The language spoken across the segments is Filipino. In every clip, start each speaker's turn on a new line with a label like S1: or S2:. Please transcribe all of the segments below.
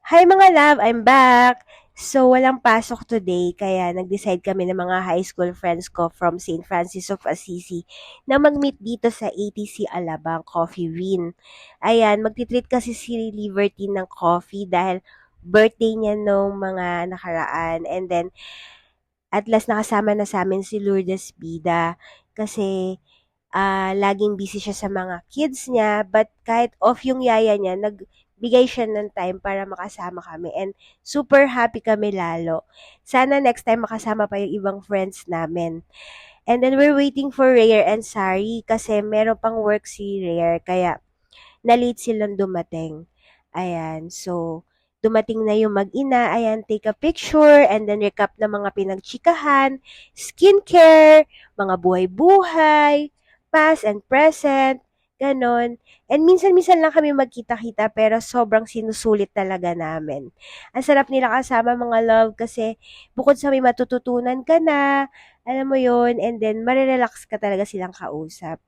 S1: Hi mga love, I'm back! So, walang pasok today, kaya nag-decide kami ng mga high school friends ko from St. Francis of Assisi na mag-meet dito sa ATC Alabang Coffee Bean. Ayan, magtitreat kasi si Libertine ng coffee dahil birthday niya nung mga nakaraan. And then, at last nakasama na sa amin si Lourdes Bida kasi laging busy siya sa mga kids niya, but kahit off yung yaya niya, nagbigay siya ng time para makasama kami. And super happy kami lalo. Sana next time makasama pa yung ibang friends namin. And then we're waiting for Rare and Sari kasi meron pang work si Rare. Kaya na-late silang dumating. Ayan, so dumating na yung mag-ina. Ayan, take a picture and then recap ng mga pinagchikahan, skincare, mga buhay-buhay, past and present, ganon. And minsan-minsan lang kami magkita-kita pero sobrang sinusulit talaga namin. Ang sarap nila kasama mga love kasi bukod sa may matututunan ka na, alam mo yon, and then marirelax ka talaga silang kausap.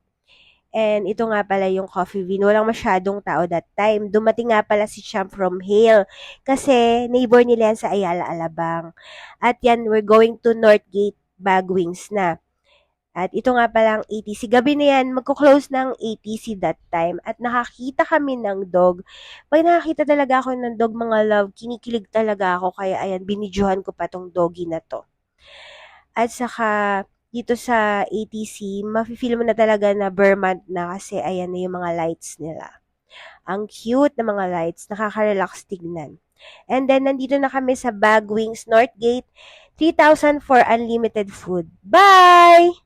S1: And ito nga pala yung Coffee Bean. Walang masyadong tao that time. Dumating nga pala si Champ from Hale. Kasi neighbor nila yan sa Ayala, Alabang. At yan, we're going to Northgate Bagwings na. At ito nga palang ATC. Gabi na yan, magko-close ng ATC that time. At nakakita kami ng dog. Pag nakakita talaga ako ng dog, mga love, kinikilig talaga ako. Kaya ayan, binidyohan ko pa tong doggy na to. At saka, dito sa ATC, mafe-feel mo na talaga na Vermont na kasi ayan na yung mga lights nila. Ang cute na mga lights, nakaka-relax tignan. And then, nandito na kami sa Bagwings Northgate, 3,000 for unlimited food. Bye!